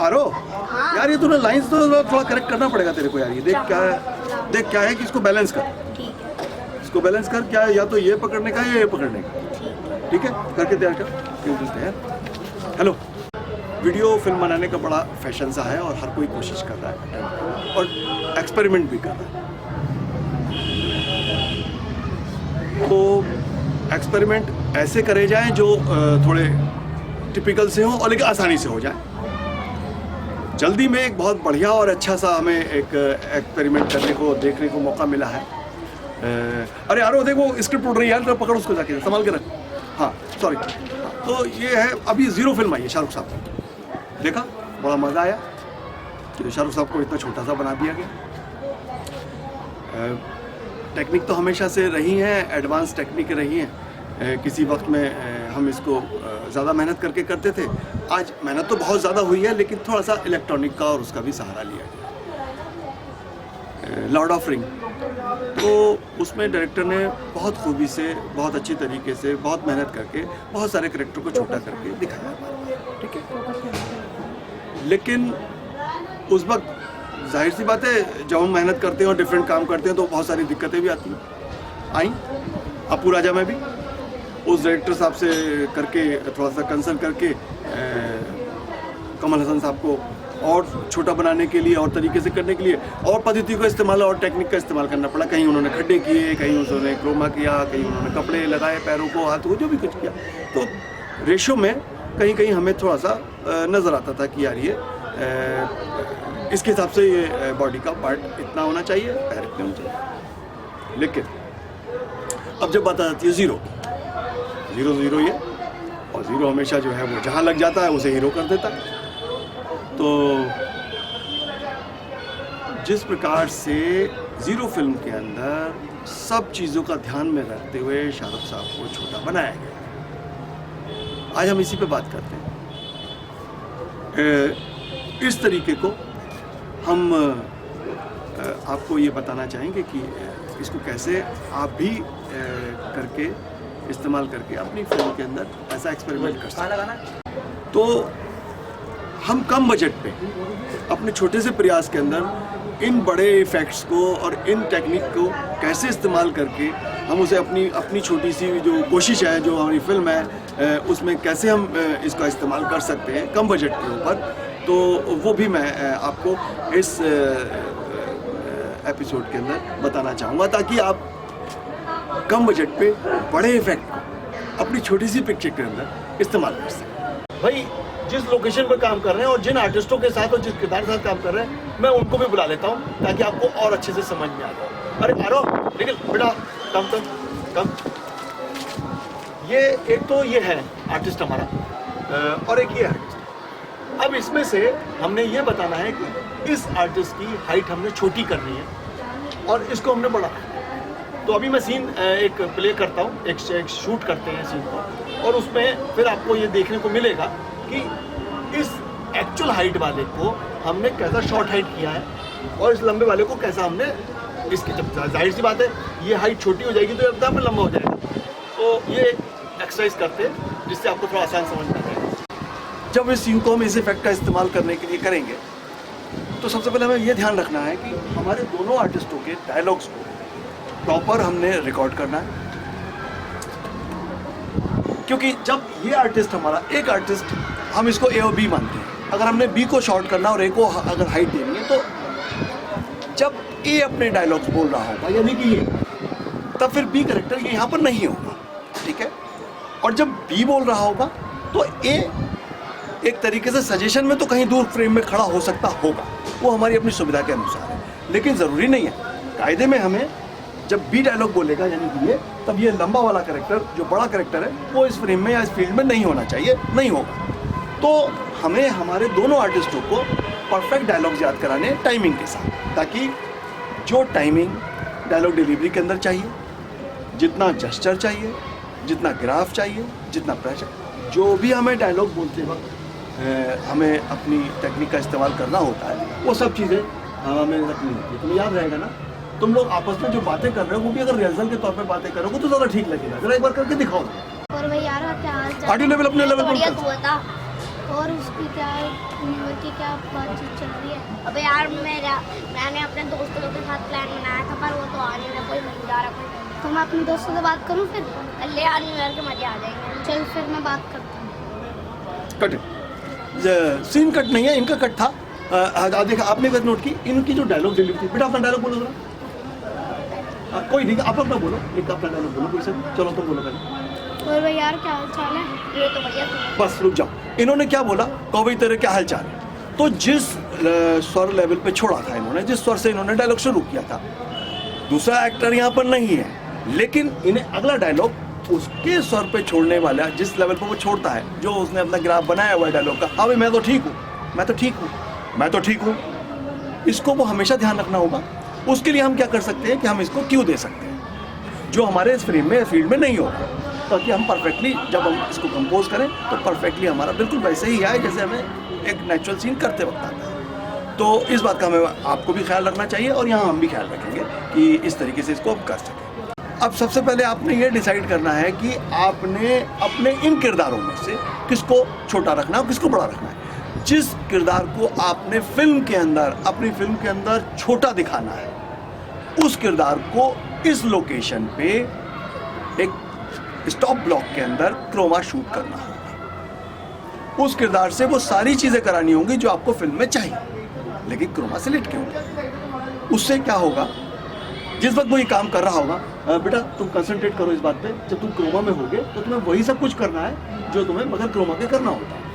आरो यार, ये तूने लाइंस तो थोड़ा करेक्ट करना पड़ेगा तेरे को यार। ये देख क्या है कि इसको बैलेंस कर, इसको बैलेंस कर। क्या है, या तो ये पकड़ने का या ये पकड़ने का, ठीक है? करके तैयार कर यार। हेलो, वीडियो फिल्म बनाने का बड़ा फैशन सा है और हर कोई कोशिश कर रहा है और एक्सपेरिमेंट भी कर रहा है। तो एक्सपेरिमेंट ऐसे करे जाएं जो थोड़े टिपिकल से हो और लेकिन आसानी से हो जाए। जल्दी में एक बहुत बढ़िया और अच्छा सा हमें एक एक्सपेरिमेंट करने को देखने को मौका मिला है। अरे यारो देख, वो स्क्रिप्ट उड़ रही है यार, तो पकड़ उसको जाके, संभाल के रख। हाँ सॉरी। तो ये है, अभी ज़ीरो फिल्म आई है शाहरुख साहब की, देखा, बड़ा मज़ा आया कि शाहरुख साहब को इतना छोटा सा बना दिया गया। टेक्निक तो हमेशा से रही है, एडवांस टेक्निक रही है। किसी वक्त में हम इसको ज़्यादा मेहनत करके करते थे। आज मेहनत तो बहुत ज़्यादा हुई है, लेकिन थोड़ा सा इलेक्ट्रॉनिक का और उसका भी सहारा लिया गया। लॉर्ड ऑफ रिंग, तो उसमें डायरेक्टर ने बहुत खूबी से, बहुत अच्छी तरीके से, बहुत मेहनत करके बहुत सारे कैरेक्टर को छोटा करके दिखाया, ठीक है? लेकिन उस वक्त जाहिर सी बात है, जब हम मेहनत करते हैं और डिफरेंट काम करते हैं तो बहुत सारी दिक्कतें भी आती हैं। आई अपू राजा में भी उस डायरेक्टर साहब से करके, थोड़ा सा कंसल्ट करके कमल हसन साहब को और छोटा बनाने के लिए और तरीके से करने के लिए और पद्धति का इस्तेमाल और टेक्निक का इस्तेमाल करना पड़ा। कहीं उन्होंने खड्डे किए, कहीं उन्होंने क्रोमा किया, कहीं उन्होंने कपड़े लगाए पैरों को, हाथों को, जो भी कुछ किया। तो रेशो में कहीं कहीं हमें थोड़ा सा नज़र आता था कि यार ये इसके हिसाब से ये बॉडी का पार्ट इतना होना चाहिए, पैर इतने होना चाहिए। लेकिन अब जब बात आती है ज़ीरो ये, और ज़ीरो हमेशा जो है वो जहाँ लग जाता है उसे हीरो कर देता है। तो जिस प्रकार से ज़ीरो फिल्म के अंदर सब चीज़ों का ध्यान में रखते हुए शाहरुख साहब को छोटा बनाया गया, आज हम इसी पे बात करते हैं। इस तरीके को हम आपको ये बताना चाहेंगे कि इसको कैसे आप भी करके इस्तेमाल करके अपनी फिल्म के अंदर ऐसा एक्सपेरिमेंट कर सकते हैं। तो हम कम बजट पे अपने छोटे से प्रयास के अंदर इन बड़े इफ़ेक्ट्स को और इन टेक्निक को कैसे इस्तेमाल करके हम उसे अपनी छोटी सी जो कोशिश है, जो हमारी फिल्म है, उसमें कैसे हम इसका इस्तेमाल कर सकते हैं कम बजट के ऊपर। तो वो भी मैं आपको इस एपिसोड के अंदर बताना चाहूँगा, ताकि आप कम बजट पे बड़े इफेक्ट अपनी छोटी सी पिक्चर के अंदर इस्तेमाल कर सकें। भाई, जिस लोकेशन पर काम कर रहे हैं और जिन आर्टिस्टों के साथ और जिस किरदार के साथ काम कर रहे हैं, मैं उनको भी बुला लेता हूँ ताकि आपको और अच्छे से समझ में आ जाए। अरे आरो, लेकिन बेटा कम। ये एक तो ये है आर्टिस्ट हमारा, और एक ये आर्टिस्ट। अब इसमें से हमने ये बताना है कि इस आर्टिस्ट की हाइट हमने छोटी करनी है और इसको हमने बढ़ाना है। तो अभी मैं सीन एक प्ले करता हूँ, एक शूट करते हैं सीन को, और उसमें फिर आपको ये देखने को मिलेगा कि इस एक्चुअल हाइट वाले को हमने कैसा शॉर्ट हाइट किया है और इस लंबे वाले को कैसा हमने इसकी, जब जाहिर सी बात है ये हाइट छोटी हो जाएगी तो एकदम लंबा हो जाएगा। तो ये एक्सरसाइज करते हैं जिससे आपको थोड़ा आसान समझ में आएगा। जब इस सीन को हम इस इफेक्ट का इस्तेमाल करने के लिए करेंगे तो सबसे पहले हमें ये ध्यान रखना है कि हमारे दोनों आर्टिस्टों के डायलॉग्स को प्रॉपर हमने रिकॉर्ड करना है। क्योंकि जब ये आर्टिस्ट हमारा, एक आर्टिस्ट हम इसको ए और बी मानते हैं, अगर हमने बी को शॉर्ट करना और ए को अगर हाइट देनी है, तो जब ए अपने डायलॉग्स बोल रहा होगा यानी कि ये, तब फिर बी कैरेक्टर ये यहाँ पर नहीं होगा, ठीक है? और जब बी बोल रहा होगा तो ए एक तरीके से सजेशन में तो कहीं दूर फ्रेम में खड़ा हो सकता होगा, वो हमारी अपनी सुविधा के अनुसार है, लेकिन ज़रूरी नहीं है। कायदे में हमें जब बी डायलॉग बोलेगा यानी कि ये, तब ये लंबा वाला कैरेक्टर, जो बड़ा कैरेक्टर है, वो इस फ्रेम में या इस फील्ड में नहीं होना चाहिए, नहीं होगा। तो हमें हमारे दोनों आर्टिस्टों को परफेक्ट डायलॉग्स याद कराने टाइमिंग के साथ, ताकि जो टाइमिंग डायलॉग डिलीवरी के अंदर चाहिए, जितना जेस्चर चाहिए, जितना ग्राफ चाहिए, जितना प्रेशर, जो भी हमें डायलॉग बोलते वक्त हमें अपनी टेक्निक का इस्तेमाल करना होता है, वो सब चीज़ें हमें रखनी होती है। तुम्हें याद रहेगा ना, तुम लोग आपस में जो बातें कर रहे हो वो भी अगर रिहर्सल के तौर पे बातें करोगे तो ज़्यादा ठीक लगेगा। जरा एक बार करके दिखाओ। और भाई यार क्या हाल चाल? ऑडियो लेवल अपने लेवल पर बढ़िया तू बता। और उसकी क्या न्यू ईयर की क्या बातचीत चल रही है? अबे यार मैंने अपने दोस्तों के साथ प्लान बनाया था पर वो तो आ नहीं रहा, कोई नहीं जा रहा कोई। तो मैं अपने दोस्तों से बात करूं फिर? कल ले यार न्यू ईयर के मजे आ जाएंगे। चल फिर मैं बात करता हूँ। कट सीन कट नहीं है, इनका कट था। देखा आपने बात नोट की, इनकी जो डायलॉग डिलीवरी थी। बेटा अपना डायलॉग बोलो जरा। कोई नहीं, आप अपना बोलो, एक अपना डायलॉग बोलो कोई से। चलो तुम बोलो पहले। और भाई यार क्या हाल चाल है? ये तो बढ़िया। बस रुक जाओ, इन्होंने क्या बोला, कहो भाई तेरे क्या हाल चाल है। तो जिस स्वर लेवल पे छोड़ा था इन्होंने, जिस स्वर से इन्होंने डायलॉग शुरू किया था, दूसरा एक्टर यहाँ पर नहीं है, लेकिन इन्हें अगला डायलॉग उसके स्वर पे छोड़ने वाला, जिस लेवल पर वो छोड़ता है, जो उसने अपना ग्राफ बनाया हुआ है डायलॉग का, हाँ भाई मैं तो ठीक हूँ, मैं तो ठीक हूँ, मैं तो ठीक हूँ, इसको वो हमेशा ध्यान रखना होगा। उसके लिए हम क्या कर सकते हैं कि हम इसको क्यों दे सकते हैं, जो हमारे इस फ्रेम में फील्ड में नहीं होगा, ताकि हम परफेक्टली जब हम इसको कंपोज करें तो परफेक्टली हमारा बिल्कुल वैसे ही आए जैसे हमें एक नेचुरल सीन करते वक्त आता है। तो इस बात का हमें आपको भी ख्याल रखना चाहिए और यहाँ हम भी ख्याल रखेंगे कि इस तरीके से इसको हम कर सकें। अब सबसे पहले आपने ये डिसाइड करना है कि आपने अपने इन किरदारों में से किसको छोटा रखना है और किसको बड़ा रखना है। जिस किरदार को आपने फिल्म के अंदर, अपनी फिल्म के अंदर छोटा दिखाना है, उस किरदार को इस लोकेशन पे एक स्टॉप ब्लॉक के अंदर क्रोमा शूट करना होगा। उस किरदार से वो सारी चीजें करानी होंगी जो आपको फिल्म में चाहिए, लेकिन क्रोमा से लिट के होगा। उससे क्या होगा, जिस वक्त वो ये काम कर रहा होगा, बेटा तुम कंसंट्रेट करो इस बात पे, जब तुम क्रोमा में होगे तो तुम्हें वही सब कुछ करना है जो तुम्हें बगैर क्रोमा के करना होता है।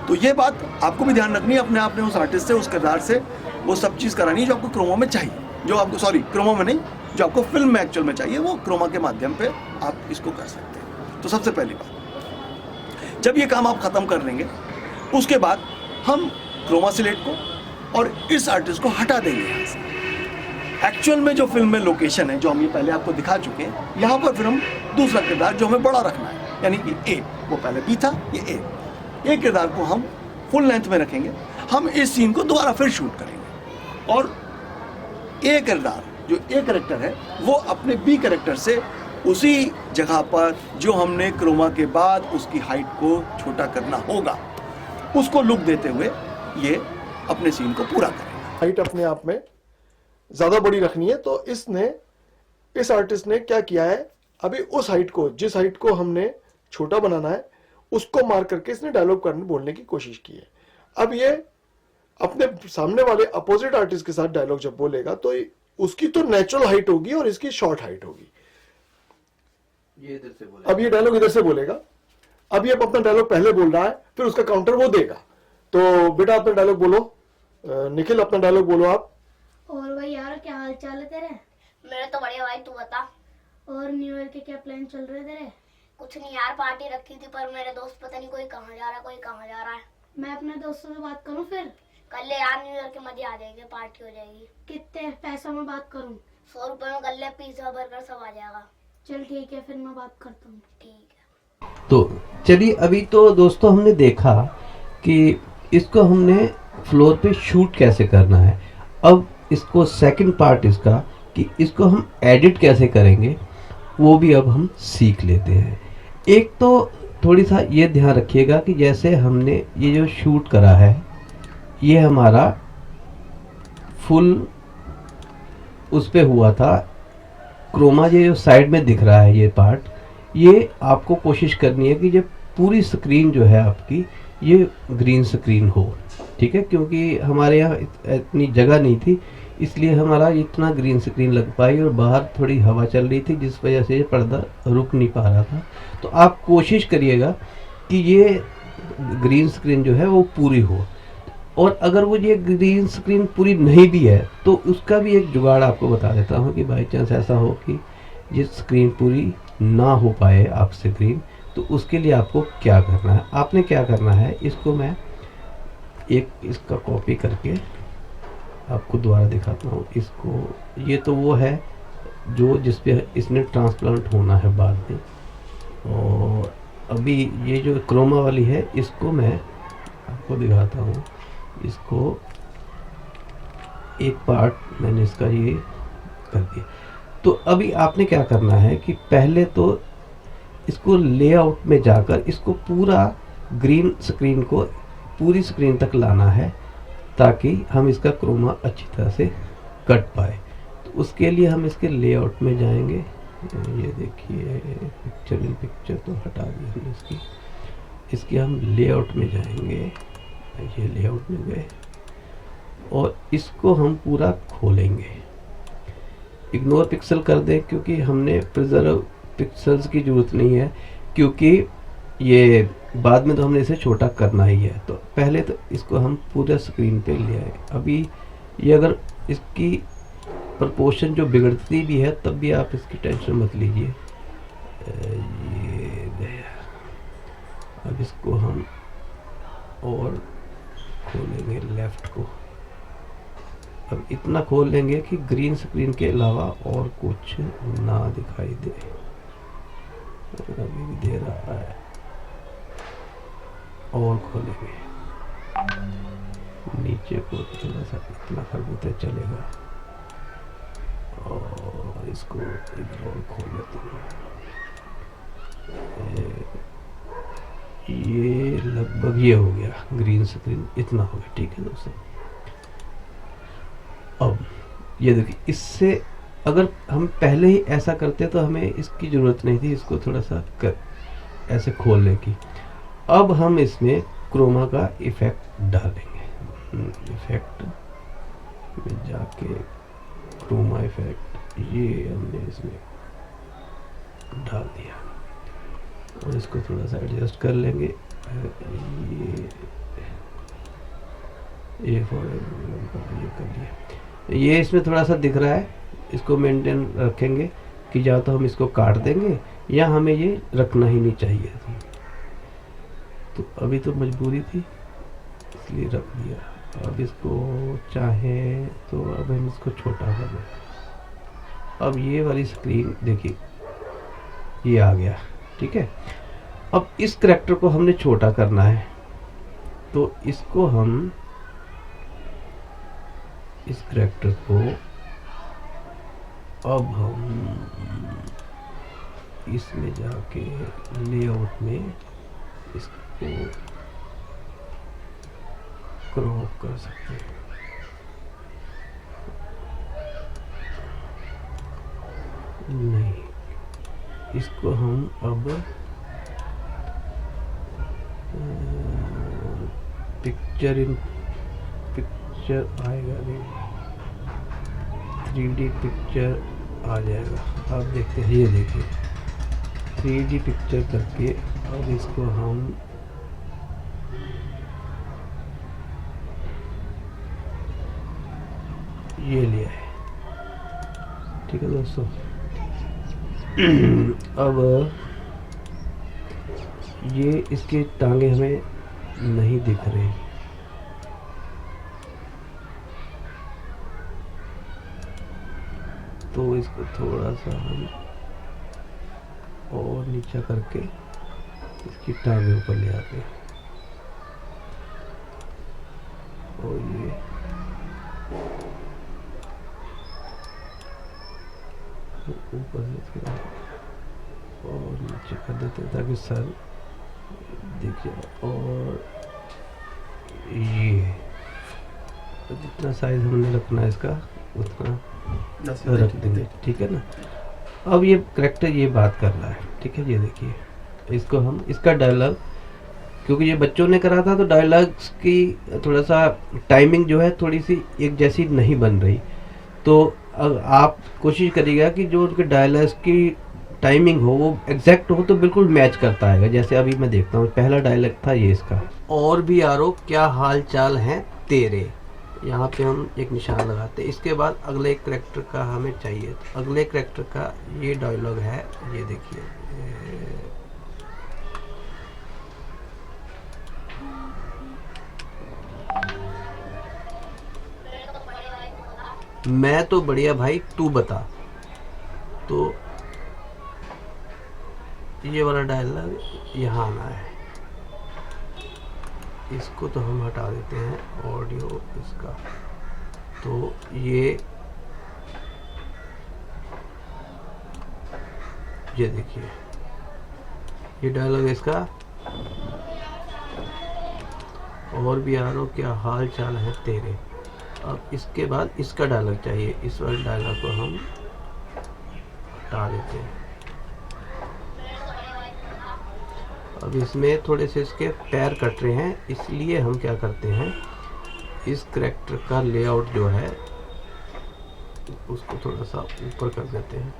तो ये बात आपको भी ध्यान रखनी है, अपने आप ने उस आर्टिस्ट से, उस किरदार से वो सब चीज़ करानी है जो आपको क्रोमा में चाहिए, जो आपको क्रोमा में नहीं, जो आपको फिल्म में एक्चुअल में चाहिए, वो क्रोमा के माध्यम पे आप इसको कर सकते हैं। तो सबसे पहली बात, जब ये काम आप खत्म कर लेंगे, उसके बाद हम क्रोमा सिलेट को और इस आर्टिस्ट को हटा देंगे यहाँ से। एक्चुअल में जो फिल्म में लोकेशन है, जो हम ये पहले आपको दिखा चुके हैं, यहाँ पर फिर हम दूसरा किरदार जो हमें बड़ा रखना है, यानी कि ए, वो पहले बी था, ये ए किरदार को हम फुल लेंथ में रखेंगे। हम इस सीन को दोबारा फिर शूट करेंगे और ए किरदार जो ए कैरेक्टर है वो अपने बी कैरेक्टर से उसी जगह पर जो हमने क्रोमा के बाद उसकी हाइट को छोटा करना होगा, उसको लुक देते हुए ये अपने सीन को पूरा करेगा। हाइट अपने आप में ज़्यादा बड़ी रखनी है, तो इस आर्टिस्ट ने क्या किया है, अभी उस हाइट को, जिस हाइट को हमने छोटा बनाना है, उसको मार करके इसने डायलॉग करने बोलने की कोशिश की है। अब ये अपने सामने वाले अपोजिट आर्टिस्ट के साथ डायलॉग जब बोलेगा तो उसकी तो नेचुरल हाइट होगी और इसकी शॉर्ट हाइट होगी। ये इधर से बोलेगा, अब ये डायलॉग इधर से बोलेगा, अब ये अपना डायलॉग पहले बोल रहा है, फिर उसका काउंटर वो देगा। तो बेटा अपना डायलॉग बोलो, निखिल अपना डायलॉग बोलो आप। और भाई यार क्या हाल चाल है तेरे? मेरे तो बढ़िया भाई, तू बता। और न्यू ईयर के क्या प्लान चल रहे तेरे? कुछ नहीं यार, पार्टी रखी थी पर मेरे दोस्त पता नहीं कोई कहाँ जा रहा है, कोई कहाँ जा रहा है। मैं अपने दोस्तों से बात करूं फिर? कल ले यार, न्यू ईयर के मजे आ जाएंगे, पार्टी हो जाएगी। कितने पैसों में बात करूं? 100 रुपए में कर ले, पिज्जा बर्गर सब आ जाएगा। चल ठीक है, फिर मैं बात करता हूँ। ठीक है। तो चलिए, अभी तो दोस्तों हमने देखा कि इसको हमने फ्लोर पे शूट कैसे करना है। अब इसको सेकंड पार्ट इसका कि इसको हम एडिट कैसे करेंगे, वो भी अब हम सीख लेते हैं। एक तो थोड़ी सा ये ध्यान रखिएगा कि जैसे हमने ये जो शूट करा है, ये हमारा फुल उस पे हुआ था क्रोमा, ये जो साइड में दिख रहा है ये पार्ट, ये आपको कोशिश करनी है कि जब पूरी स्क्रीन जो है आपकी ये ग्रीन स्क्रीन हो, ठीक है, क्योंकि हमारे यहाँ इतनी जगह नहीं थी, इसलिए हमारा इतना ग्रीन स्क्रीन लग पाई और बाहर थोड़ी हवा चल रही थी जिस वजह से ये पर्दा रुक नहीं पा रहा था। तो आप कोशिश करिएगा कि ये ग्रीन स्क्रीन जो है वो पूरी हो, और अगर वो ये ग्रीन स्क्रीन पूरी नहीं भी है तो उसका भी एक जुगाड़ आपको बता देता हूँ कि बाई चांस ऐसा हो कि ये स्क्रीन पूरी ना हो पाए आपसे ग्रीन, तो उसके लिए आपको क्या करना है। आपने क्या करना है, इसको मैं एक इसका कॉपी करके आपको दोबारा दिखाता हूँ। इसको, ये तो वो है जो जिस पे इसने ट्रांसप्लांट होना है बाद में, और अभी ये जो क्रोमा वाली है इसको मैं आपको दिखाता हूँ। इसको एक पार्ट मैंने इसका ये कर दिया। तो अभी आपने क्या करना है कि पहले तो इसको लेआउट में जाकर इसको पूरा ग्रीन स्क्रीन को पूरी स्क्रीन तक लाना है ताकि हम इसका क्रोमा अच्छी तरह से कट पाए। तो उसके लिए हम इसके लेआउट में जाएंगे। ये देखिए पिक्चर इन पिक्चर तो हटा दी हमने इसकी हम लेआउट में जाएंगे। ये लेआउट में गए और इसको हम पूरा खोलेंगे। इग्नोर पिक्सल कर दें क्योंकि हमने प्रिजर्व पिक्सल्स की ज़रूरत नहीं है, क्योंकि ये बाद में तो हमने इसे छोटा करना ही है। तो पहले तो इसको हम पूरा स्क्रीन पे ले आए। अभी ये अगर इसकी प्रपोर्शन जो बिगड़ती भी है तब भी आप इसकी टेंशन मत लीजिए। ये गया। अब इसको हम और खोलेंगे लेफ़्ट को। अब इतना खोल लेंगे कि ग्रीन स्क्रीन के अलावा और कुछ ना दिखाई दे। अभी भी दे रहा है। और खोलेंगे नीचे को थोड़ा सा, इतना कर देते चलेगा। और इसको इधर और खोल लेते हैं। ये लगभग ये हो गया ग्रीन स्क्रीन, इतना हो गया। ठीक है दोस्तों, अब ये देखिए, इससे अगर हम पहले ही ऐसा करते तो हमें इसकी ज़रूरत नहीं थी इसको थोड़ा सा ऐसे खोलने की। अब हम इसमें क्रोमा का इफ़ेक्ट डालेंगे। इफ़ेक्ट में जाके क्रोमा इफ़ेक्ट ये हमने इसमें डाल दिया और इसको थोड़ा सा एडजस्ट कर लेंगे। ये कर लिया। ये इसमें थोड़ा सा दिख रहा है, इसको मेंटेन रखेंगे कि या तो हम इसको काट देंगे या हमें ये रखना ही नहीं चाहिए था। तो अभी तो मजबूरी थी इसलिए रख दिया। अब इसको चाहे तो अब हम इसको छोटा कर दें। अब ये वाली स्क्रीन देखिए ये आ गया। ठीक है, अब इस करैक्टर को हमने छोटा करना है तो इसको हम इस करैक्टर को अब हम इसमें जाके लेआउट में इसको क्रॉप कर सकते हैं। नहीं, इसको हम अब पिक्चर इन पिक्चर आएगा नहीं, 3D पिक्चर आ जाएगा। आप देखते हैं, ये देखिए 3D पिक्चर करके अब इसको हम ये लिया है। ठीक है दोस्तों, अब ये इसके टांगे हमें नहीं दिख रहे, तो इसको थोड़ा सा हम और नीचा करके इसकी टांगे ऊपर ले आते हैं। और ये ऊपर से थोड़ा और नीचे कर देते हैं ताकि सर दिख जाए। और ये जितना साइज हमने रखना है इसका उतना रख देंगे। ठीक है ना। अब ये करैक्टर ये बात कर रहा है। ठीक है, ये देखिए, इसको हम इसका डायलॉग, क्योंकि ये बच्चों ने करा था तो डायलॉग्स की थोड़ा सा टाइमिंग जो है थोड़ी सी एक जैसी नहीं बन रही। तो आप कोशिश करिएगा कि जो उनके डायलॉग्स की टाइमिंग हो वो एग्जैक्ट हो तो बिल्कुल मैच करता आएगा। जैसे अभी मैं देखता हूँ, पहला डायलॉग था ये इसका, और भी यारो क्या हाल चाल हैं तेरे। यहाँ पे हम एक निशान लगाते हैं। इसके बाद अगले करैक्टर का हमें चाहिए, तो अगले करैक्टर का ये डायलॉग है, ये देखिए। मैं तो बढ़िया भाई, तू बता। तो ये वाला डायलॉग यहाँ आना है। इसको तो हम हटा देते हैं ऑडियो इसका। तो ये देखिए, ये डायलॉग इसका और भी यारो क्या हाल चाल है तेरे। अब इसके बाद इसका डायलॉग चाहिए, इस वाले डायलॉग को हम हटा देते हैं। अब इसमें थोड़े से इसके पैर कट रहे हैं, इसलिए हम क्या करते हैं, इस करैक्टर का लेआउट जो है उसको थोड़ा सा ऊपर कर देते हैं,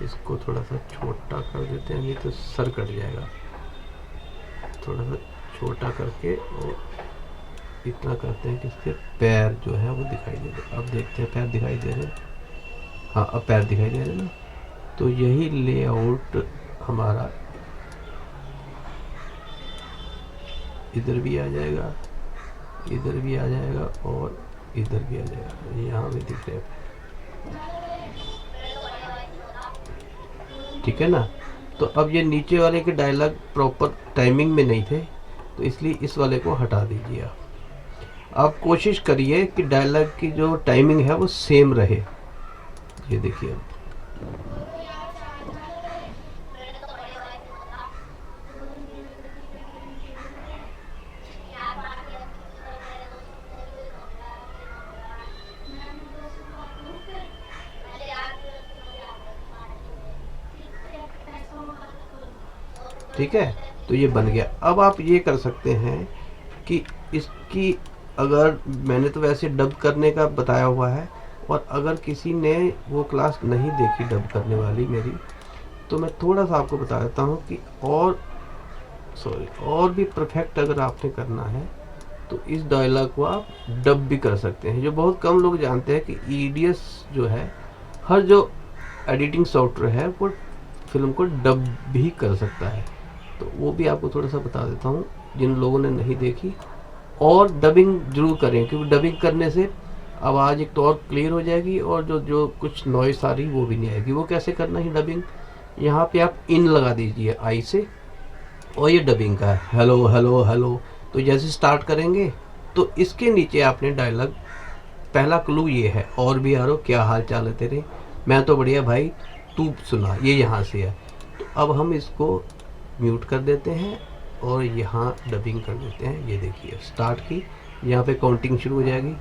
इसको थोड़ा सा छोटा कर देते हैं, नहीं तो सर कट जाएगा। थोड़ा सा छोटा करके और इतना करते हैं कि इसके पैर जो है वो दिखाई दे रहे। अब देखते हैं पैर दिखाई दे रहे हैं, हाँ अब पैर दिखाई दे रहे हैं ना। तो यही लेआउट हमारा इधर भी आ जाएगा, इधर भी आ जाएगा और इधर भी आ जाएगा, यहाँ भी दिख रहे हैं, ठीक है ना। तो अब ये नीचे वाले के डायलॉग प्रॉपर टाइमिंग में नहीं थे, तो इसलिए इस वाले को हटा दीजिए। आप कोशिश करिए कि डायलॉग की जो टाइमिंग है वो सेम रहे। ये देखिए अब ठीक है, तो ये बन गया। अब आप ये कर सकते हैं कि इसकी, अगर मैंने तो वैसे डब करने का बताया हुआ है, और अगर किसी ने वो क्लास नहीं देखी डब करने वाली मेरी, तो मैं थोड़ा सा आपको बता देता हूँ कि और भी परफेक्ट अगर आपने करना है तो इस डायलॉग को आप डब भी कर सकते हैं। जो बहुत कम लोग जानते हैं कि ईडीएस जो है, हर जो एडिटिंग सॉफ्टवेयर है वो फिल्म को डब भी कर सकता है। तो वो भी आपको थोड़ा सा बता देता हूँ जिन लोगों ने नहीं देखी। और डबिंग जरूर करें, क्योंकि डबिंग करने से आवाज़ एक तो और क्लियर हो जाएगी, और जो कुछ नॉइस आ रही वो भी नहीं आएगी। वो कैसे करना है डबिंग, यहाँ पे आप इन लगा दीजिए आई से, और ये डबिंग का है, हेलो हेलो हेलो। तो जैसे स्टार्ट करेंगे तो इसके नीचे आपने डायलॉग, पहला क्लू ये है, और भी यारो क्या हाल चाल है तेरे, मैं तो बढ़िया भाई तू सुना, ये यहाँ से है। तो अब हम इसको म्यूट कर देते हैं और यहाँ डबिंग कर देते हैं। ये देखिए स्टार्ट की, यहाँ पे काउंटिंग शुरू हो जाएगी,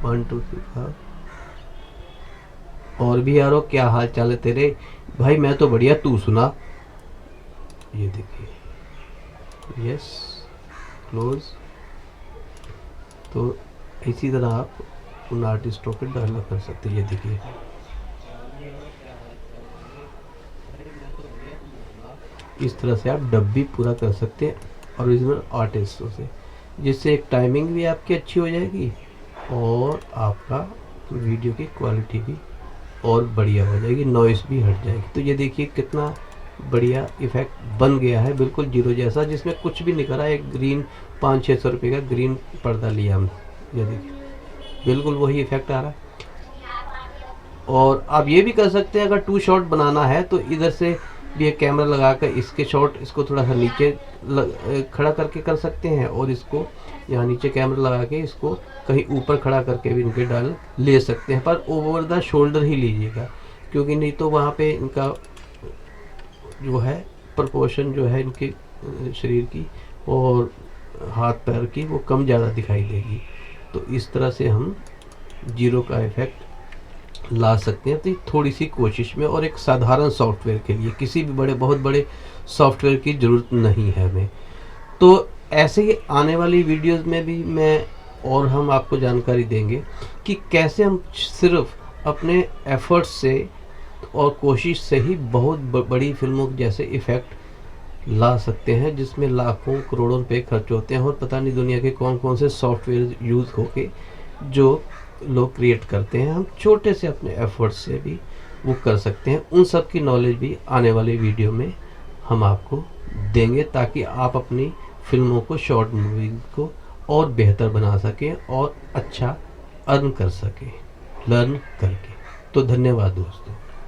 1 2 3 4। और भी यारो क्या हाल चाल है तेरे, भाई मैं तो बढ़िया तू सुना। ये देखिए, यस क्लोज। तो इसी तरह आप उन आर्टिस्टों पे डायलॉग कर सकते हैं। ये देखिए इस तरह से आप डब भी पूरा कर सकते हैं ओरिजिनल आर्टिस्टों से, जिससे एक टाइमिंग भी आपकी अच्छी हो जाएगी और आपका वीडियो की क्वालिटी भी और बढ़िया हो जाएगी, नॉइस भी हट जाएगी। तो ये देखिए कितना बढ़िया इफेक्ट बन गया है, बिल्कुल जीरो जैसा, जिसमें कुछ भी नहीं करा। एक ग्रीन 500-600 रुपये का ग्रीन पर्दा लिया हमने, ये देखिए बिल्कुल वही इफेक्ट आ रहा है। और आप ये भी कर सकते हैं, अगर 2 शॉट बनाना है तो इधर से भी एक कैमरा लगा कर इसके शॉट, इसको थोड़ा सा नीचे खड़ा करके कर सकते हैं, और इसको यहाँ नीचे कैमरा लगा के इसको कहीं ऊपर खड़ा करके भी इनके डाल ले सकते हैं। पर ओवर द शोल्डर ही लीजिएगा, क्योंकि नहीं तो वहाँ पे इनका जो है प्रोपोर्शन जो है इनके शरीर की और हाथ पैर की वो कम ज़्यादा दिखाई देगी। तो इस तरह से हम जीरो का इफेक्ट ला सकते हैं। तो थोड़ी सी कोशिश में, और एक साधारण सॉफ्टवेयर के लिए, किसी भी बहुत बड़े सॉफ्टवेयर की ज़रूरत नहीं है हमें। तो ऐसे ही आने वाली वीडियोस में भी मैं और हम आपको जानकारी देंगे कि कैसे हम सिर्फ अपने एफर्ट्स से और कोशिश से ही बहुत बड़ी फिल्मों जैसे इफ़ेक्ट ला सकते हैं, जिसमें लाखों करोड़ों रुपए खर्च होते हैं, और पता नहीं दुनिया के कौन कौन से सॉफ्टवेयर यूज़ होके जो लोग क्रिएट करते हैं। हम छोटे से अपने एफर्ट्स से भी वो कर सकते हैं। उन सब की नॉलेज भी आने वाले वीडियो में हम आपको देंगे, ताकि आप अपनी फिल्मों को, शॉर्ट मूवी को और बेहतर बना सकें और अच्छा अर्न कर सकें लर्न करके। तो धन्यवाद दोस्तों।